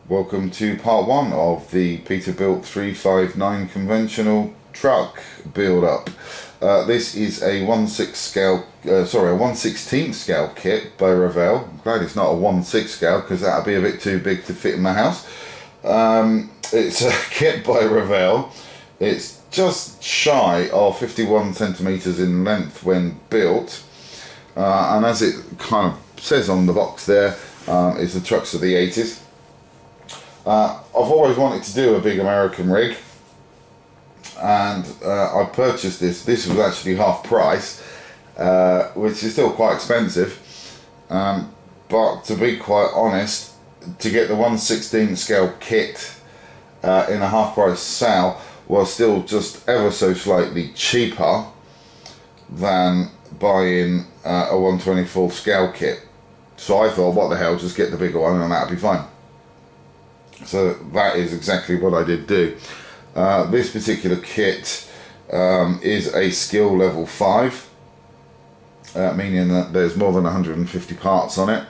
Welcome to part one of the Peterbilt 359 conventional truck build up. This is a 1/16 scale kit by Revell. I'm glad it's not a 1/6 scale because that would be a bit too big to fit in my house. It's a kit by Revell. It's just shy of 51 centimeters in length when built, and as it kind of says on the box there, it's the trucks of the 80s. I've always wanted to do a big American rig, and I purchased this. This was actually half price, which is still quite expensive, but to be quite honest, to get the 1/16 scale kit in a half price sale was still just ever so slightly cheaper than buying a 1/24 scale kit. So I thought, what the hell, just get the bigger one and that'll be fine. So that is exactly what I did do. This particular kit is a skill level 5, meaning that there's more than 150 parts on it.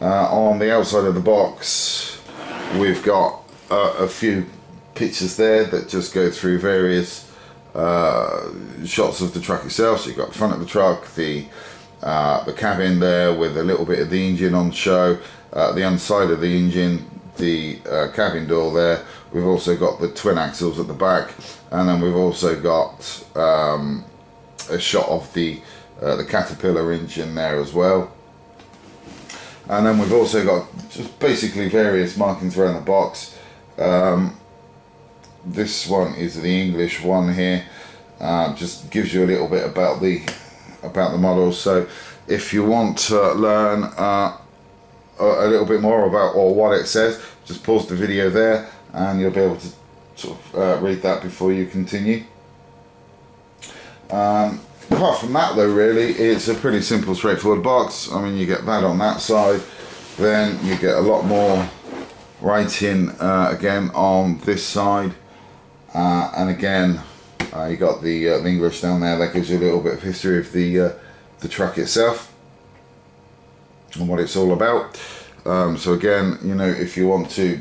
On the outside of the box we've got a few pictures there that just go through various shots of the truck itself. So you've got the front of the truck, the cabin there with a little bit of the engine on show, the underside of the engine, the cabin door there. We've also got the twin axles at the back, and then we've also got a shot of the Caterpillar engine there as well. And then we've also got just basically various markings around the box. This one is the English one here. Just gives you a little bit about the model. So if you want to learn a little bit more about or what it says, just pause the video there and you'll be able to sort of read that before you continue. Apart from that though, really it's a pretty simple, straightforward box. I mean, you get that on that side, then you get a lot more writing again on this side, and again you got the English down there. That gives you a little bit of history of the truck itself and what it's all about. So again, you know, if you want to,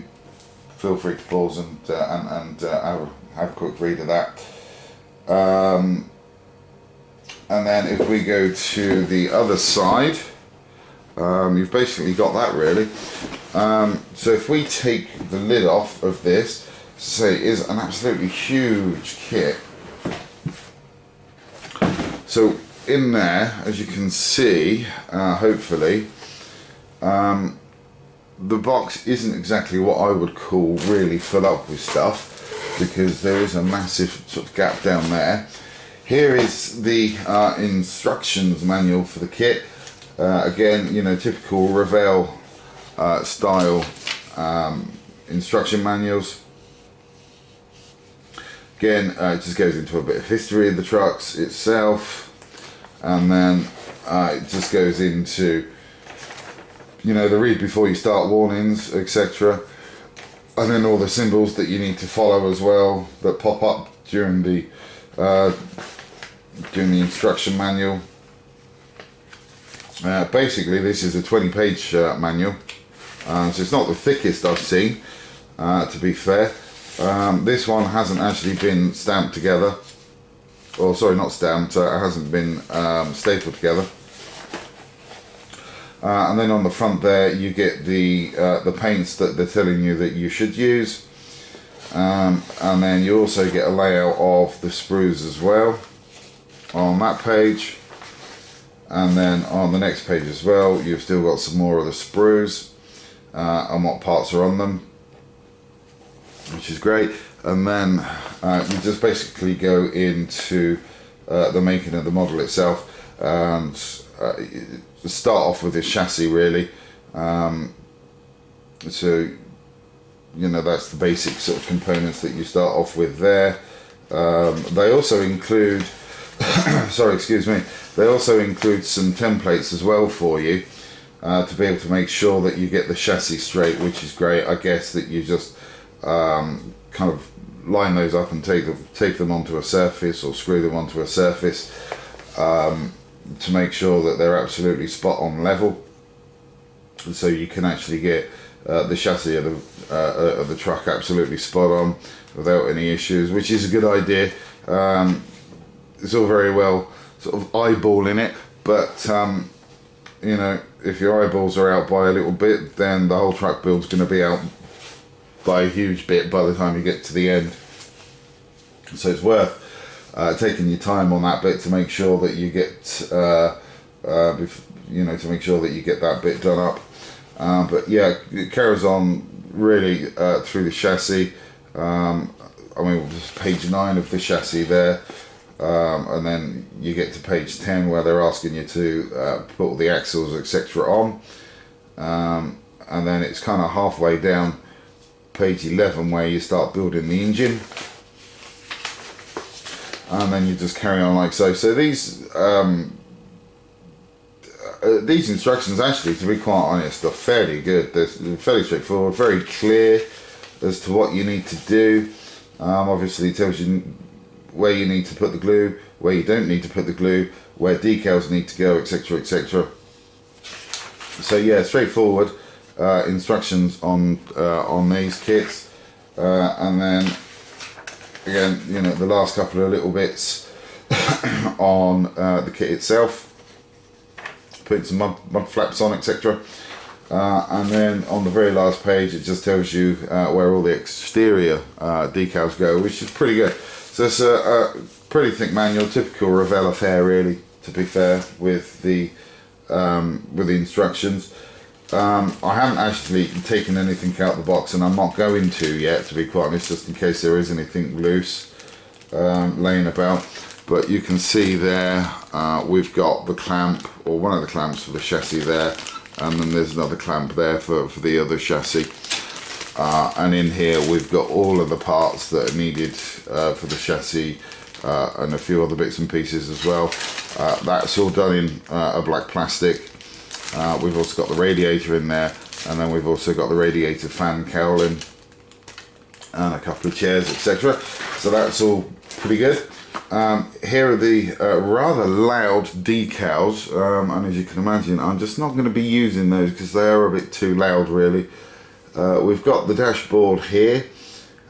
feel free to pause and have a quick read of that. And then if we go to the other side, you've basically got that really. So if we take the lid off of this, say it is an absolutely huge kit. So in there, as you can see, hopefully, the box isn't exactly what I would call really full up with stuff, because there is a massive sort of gap down there. Here is the instructions manual for the kit. Again, you know, typical Revell style instruction manuals. Again, it just goes into a bit of history of the trucks itself, and then it just goes into, you know, the read before you start warnings, etc. And then all the symbols that you need to follow as well that pop up during the instruction manual. Basically, this is a 20-page manual, so it's not the thickest I've seen, to be fair. This one hasn't actually been stamped together, or sorry, not stamped, it hasn't been stapled together. And then on the front there you get the paints that they're telling you that you should use, and then you also get a layout of the sprues as well on that page, and then on the next page as well you've still got some more of the sprues and what parts are on them, which is great. And then you just basically go into the making of the model itself, and start off with this chassis really. So you know, that's the basic sort of components that you start off with there. They also include sorry, excuse me, they also include some templates as well for you to be able to make sure that you get the chassis straight, which is great. I guess that you just kind of line those up and take them onto a surface, or screw them onto a surface, to make sure that they're absolutely spot on level, so you can actually get the chassis of the truck absolutely spot on without any issues, which is a good idea. It's all very well sort of eyeballing it, but you know, if your eyeballs are out by a little bit, then the whole truck build's going to be out by a huge bit by the time you get to the end. So it's worth taking your time on that bit to make sure that you get you know, to make sure that you get that bit done up. But yeah, it carries on really through the chassis. I mean, page 9 of the chassis there, and then you get to page 10 where they're asking you to put all the axles, etc. on, and then it's kind of halfway down page 11 where you start building the engine, and then you just carry on like so. So these instructions, actually, to be quite honest, are fairly good. They're fairly straightforward, very clear as to what you need to do. Obviously it tells you where you need to put the glue, where you don't need to put the glue, where decals need to go, etc, etc. So yeah, straightforward instructions on these kits, and then again, you know, the last couple of little bits on the kit itself, putting some mud flaps on, etc. And then on the very last page, it just tells you where all the exterior decals go, which is pretty good. So it's a pretty thick manual, typical Revell affair, really, to be fair, with the instructions. I haven't actually taken anything out of the box, and I'm not going to yet, to be quite honest, just in case there is anything loose laying about. But you can see there, we've got the clamp, or one of the clamps for the chassis there, and then there's another clamp there for the other chassis. And in here we've got all of the parts that are needed for the chassis, and a few other bits and pieces as well. That's all done in a black plastic. We've also got the radiator in there, and then we've also got the radiator fan cowling and a couple of chairs, etc. So that's all pretty good. Here are the rather loud decals, and as you can imagine, I'm just not going to be using those because they are a bit too loud, really. We've got the dashboard here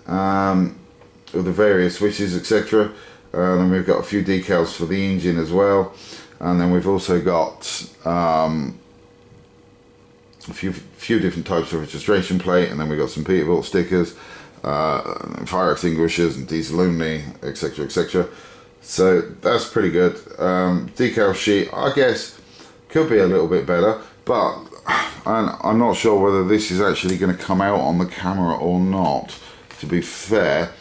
with the various switches, etc. Then we've got a few decals for the engine as well, and then we've also got a few different types of registration plate, and then we've got some Peterbilt stickers, fire extinguishers and diesel only, etc, etc. So that's pretty good. Decal sheet, I guess, could be a little bit better, but I'm not sure whether this is actually going to come out on the camera or not, to be fair.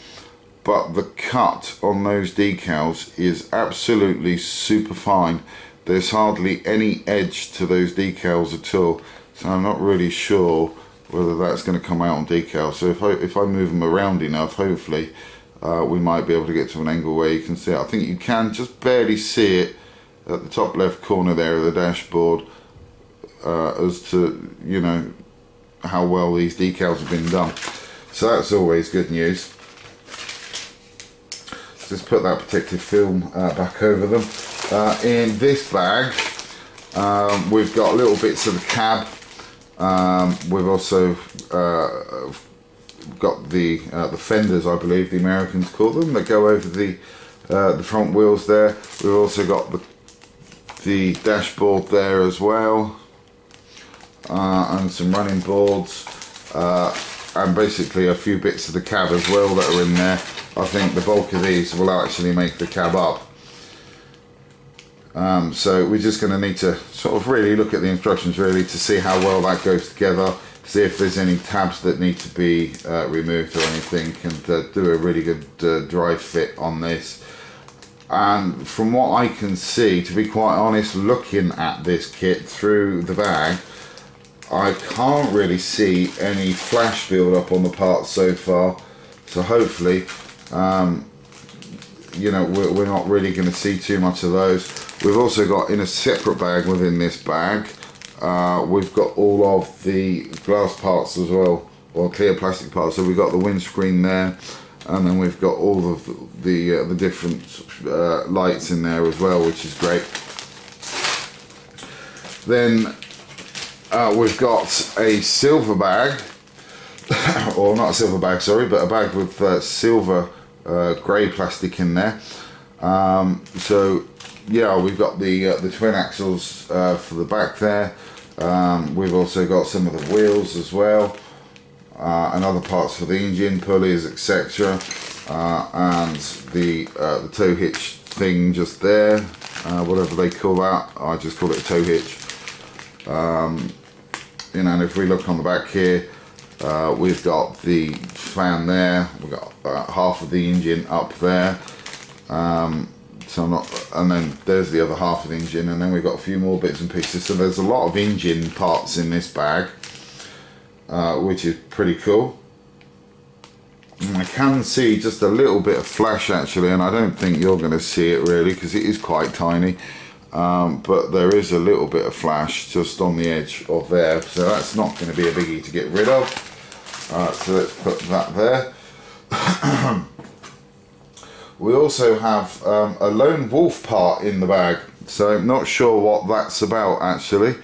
But the cut on those decals is absolutely super fine. There's hardly any edge to those decals at all, so I'm not really sure whether that's going to come out on decals. So if I move them around enough, hopefully we might be able to get to an angle where you can see it. I think you can just barely see it at the top left corner there of the dashboard, as to, you know, how well these decals have been done. So that's always good news. Just put that protective film back over them. In this bag, we've got little bits of the cab. We've also got the fenders, I believe the Americans call them, that go over the front wheels there. We've also got the dashboard there as well, and some running boards, and basically a few bits of the cab as well that are in there. I think the bulk of these will actually make the cab up. So we're just going to need to sort of really look at the instructions, really, to see how well that goes together, see if there's any tabs that need to be removed or anything, and do a really good dry fit on this. And from what I can see, to be quite honest, looking at this kit through the bag, I can't really see any flash build up on the parts so far. So hopefully, you know, we're not really going to see too much of those. We've also got, in a separate bag within this bag, we've got all of the glass parts as well, or clear plastic parts. So we've got the windscreen there, and then we've got all of the different lights in there as well, which is great. Then we've got a silver bag, or not a silver bag, sorry, but a bag with silver grey plastic in there. So yeah, we've got the twin axles for the back there. We've also got some of the wheels as well, and other parts for the engine, pulleys, etc. And the tow hitch thing just there, whatever they call that. I just call it a tow hitch. You know, and if we look on the back here, we've got the fan there. We've got half of the engine up there. So I'm not, and then there's the other half of the engine, and then we've got a few more bits and pieces. So there's a lot of engine parts in this bag, which is pretty cool. And I can see just a little bit of flash actually, and I don't think you're going to see it really because it is quite tiny. But there is a little bit of flash just on the edge of there, so that's not going to be a biggie to get rid of. So let's put that there. We also have a lone wolf part in the bag, so I'm not sure what that's about actually.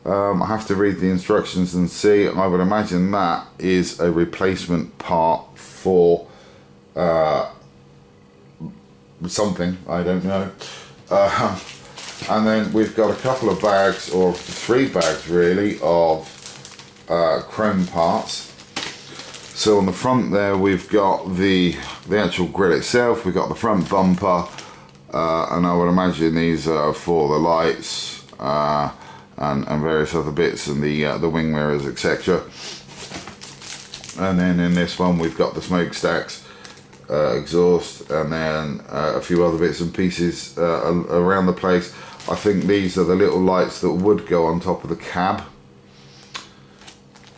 I have to read the instructions and see. I would imagine that is a replacement part for something, I don't know. And then we've got a couple of bags, or 3 bags really, of chrome parts. So on the front there we've got the actual grille itself, we've got the front bumper, and I would imagine these are for the lights and various other bits, and the wing mirrors, etc. And then in this one we've got the smokestacks, exhaust, and then a few other bits and pieces around the place. I think these are the little lights that would go on top of the cab,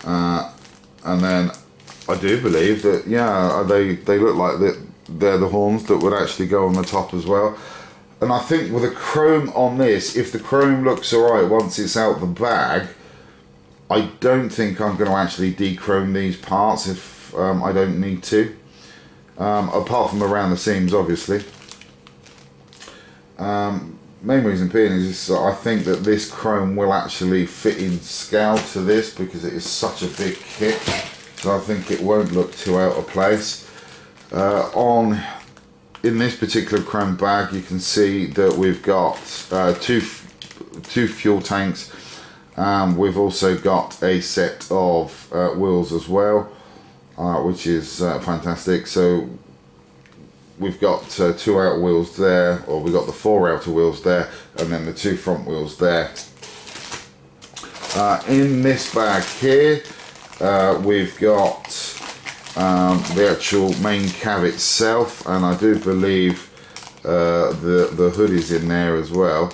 and then I do believe that, yeah, they look like they're the horns that would actually go on the top as well. And I think with the chrome on this, if the chrome looks alright once it's out the bag, I don't think I'm going to actually de-chrome these parts if I don't need to. Apart from around the seams, obviously. Main reason being is I think that this chrome will actually fit in scale to this because it is such a big kit. So I think it won't look too out of place. In this particular chrome bag, you can see that we've got two fuel tanks. We've also got a set of wheels as well, which is fantastic. So we've got 2 outer wheels there, or we've got the 4 outer wheels there, and then the 2 front wheels there. In this bag here, we've got the actual main cab itself, and I do believe the hood is in there as well.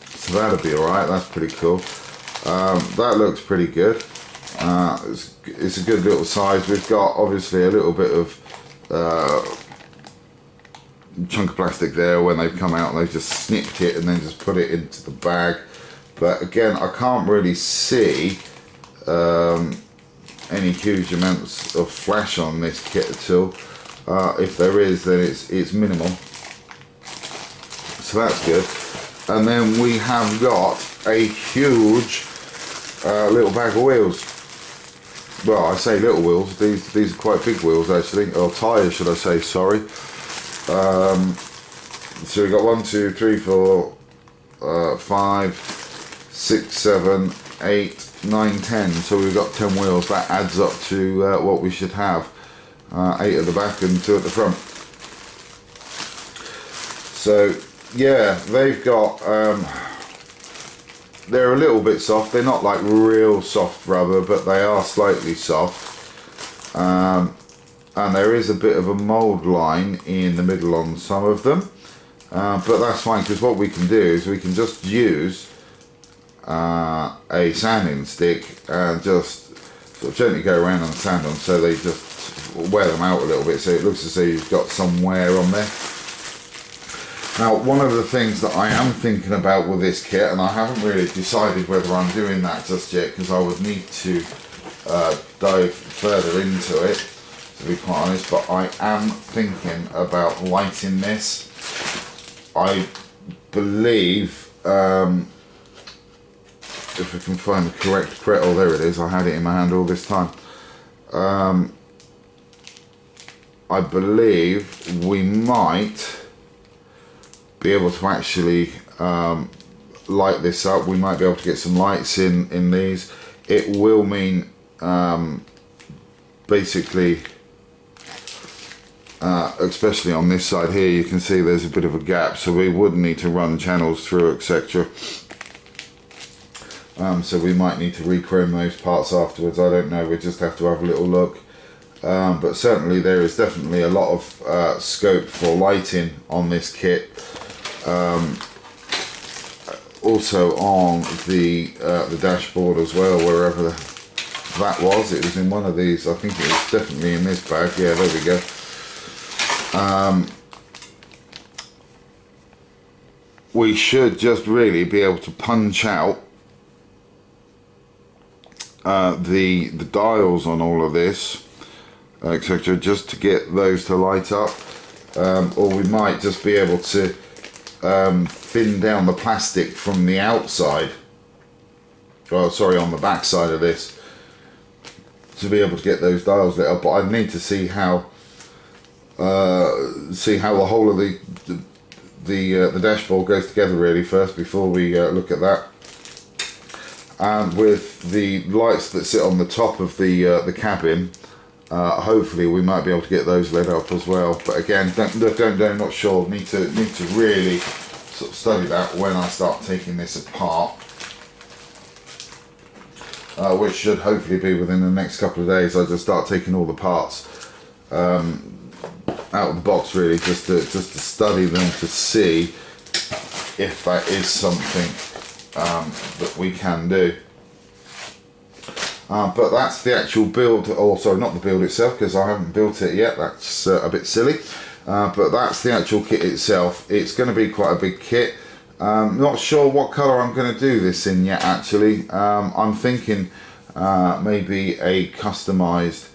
So that'll be alright, that's pretty cool. That looks pretty good. It's a good little size. We've got obviously a little bit of chunk of plastic there. When they've come out, they've just snipped it and then just put it into the bag. But again, I can't really see any huge amounts of flash on this kit at all. If there is, then it's minimal. So that's good. And then we have got a huge little bag of wheels. Well, I say little wheels, these are quite big wheels actually, or tyres should I say, sorry. So we've got 1, 2, 3, 4, 5, 6, 7, 8, 9, 10. So we've got 10 wheels. That adds up to what we should have. 8 at the back and 2 at the front. So yeah, they've got, they're a little bit soft. They're not like real soft rubber, but they are slightly soft. And there is a bit of a mould line in the middle on some of them. But that's fine, because what we can do is we can just use a sanding stick and just sort of gently go around and sand them, so they just wear them out a little bit, so it looks as though you've got some wear on there. Now, one of the things that I am thinking about with this kit, and I haven't really decided whether I'm doing that just yet, because I would need to dive further into it, to be quite honest, but I am thinking about lighting this. I believe if I can find the correct print. Oh, there it is. I had it in my hand all this time. I believe we might be able to actually light this up. We might be able to get some lights in these. It will mean basically, especially on this side here, you can see there's a bit of a gap, so we would need to run channels through, etc. So we might need to rechrome those parts afterwards. I don't know, we just have to have a little look. But certainly there is definitely a lot of scope for lighting on this kit. Also on the dashboard as well, wherever that was. It was in one of these. I think it was definitely in this bag. Yeah, there we go. We should just really be able to punch out the dials on all of this, etc., just to get those to light up, or we might just be able to thin down the plastic from the outside, oh sorry, on the back side of this, to be able to get those dials lit up. But I need to see how the whole of the dashboard goes together really first before we look at that. And with the lights that sit on the top of the cabin, hopefully we might be able to get those lit up as well. But again, don't not sure. Need to really sort of study that when I start taking this apart, which should hopefully be within the next couple of days. I just start taking all the parts out of the box, really, just to study them, to see if that is something that we can do. But that's the actual build, or sorry, not the build itself, because I haven't built it yet. That's a bit silly. But that's the actual kit itself. It's going to be quite a big kit. Not sure what colour I'm going to do this in yet, actually. I'm thinking maybe a customised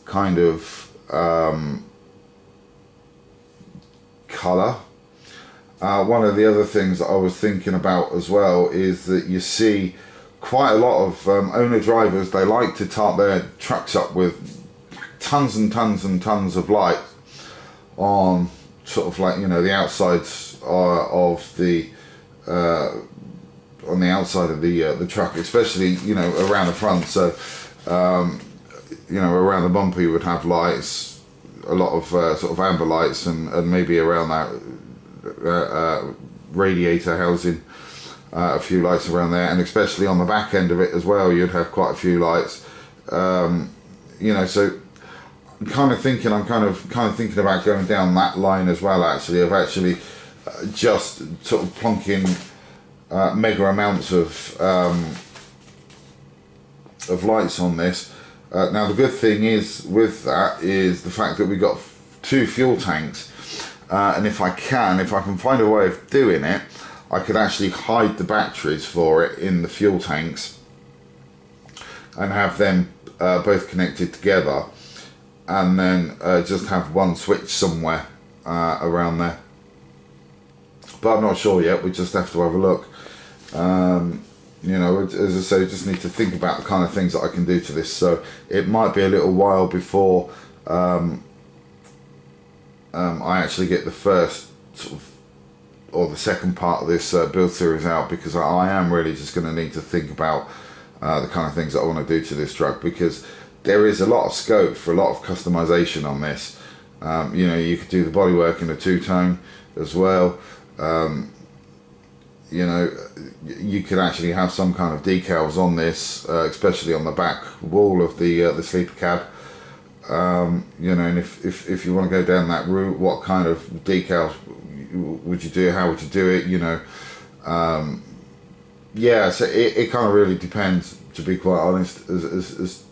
kind of colour. One of the other things that I was thinking about as well is that you see quite a lot of owner drivers, they like to tarp their trucks up with tons and tons and tons of light on sort of like, you know, the outsides of the on the outside of the truck, especially, you know, around the front. So you know, around the bumper you would have lights, a lot of sort of amber lights, and maybe around that radiator housing, a few lights around there, and especially on the back end of it as well, you'd have quite a few lights. You know, so I'm kind of thinking about going down that line as well, actually, of actually just sort of plonking mega amounts of lights on this. Now the good thing is with that is the fact that we got 2 fuel tanks, and if I can find a way of doing it, I could actually hide the batteries for it in the fuel tanks and have them both connected together, and then just have one switch somewhere around there. But I'm not sure yet, we just have to have a look. You know, as I say, just need to think about the kind of things that I can do to this, so it might be a little while before I actually get the first sort of, or the second part of this build series out, because I am really just going to need to think about the kind of things that I want to do to this truck, because there is a lot of scope for a lot of customization on this. You know, you could do the bodywork in a 2-tone as well. You know, you could actually have some kind of decals on this, especially on the back wall of the sleeper cab. You know, and if you want to go down that route, what kind of decals would you do? How would you do it? You know, yeah. So it kind of really depends, to be quite honest, as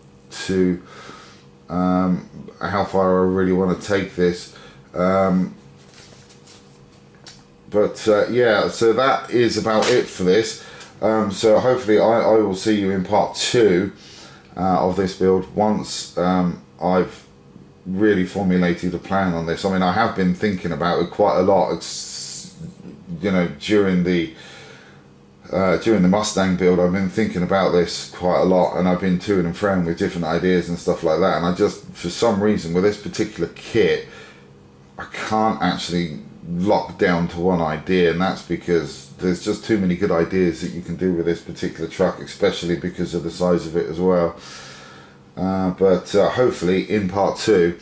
to how far I really want to take this. But yeah, so that is about it for this. So hopefully I will see you in part 2 of this build once I've really formulated a plan on this. I mean, I have been thinking about it quite a lot. It's, you know, during the during the Mustang build, I've been thinking about this quite a lot, and I've been to and fro with different ideas and stuff like that, and I just, for some reason, with this particular kit, I can't actually lock down to one idea, and that's because there's just too many good ideas that you can do with this particular truck, especially because of the size of it as well. But hopefully in part 2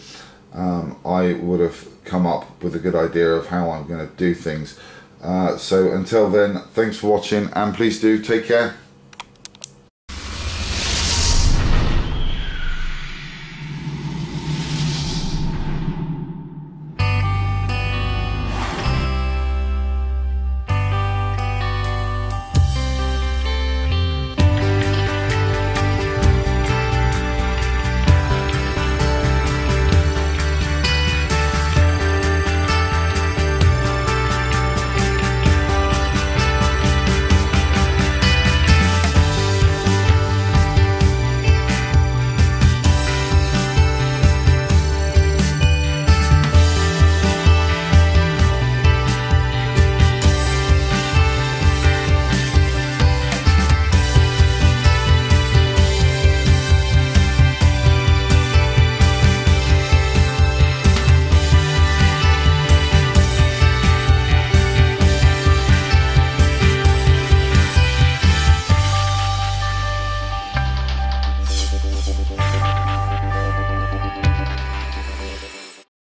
I would have come up with a good idea of how I'm going to do things. So until then, thanks for watching, and please do take care.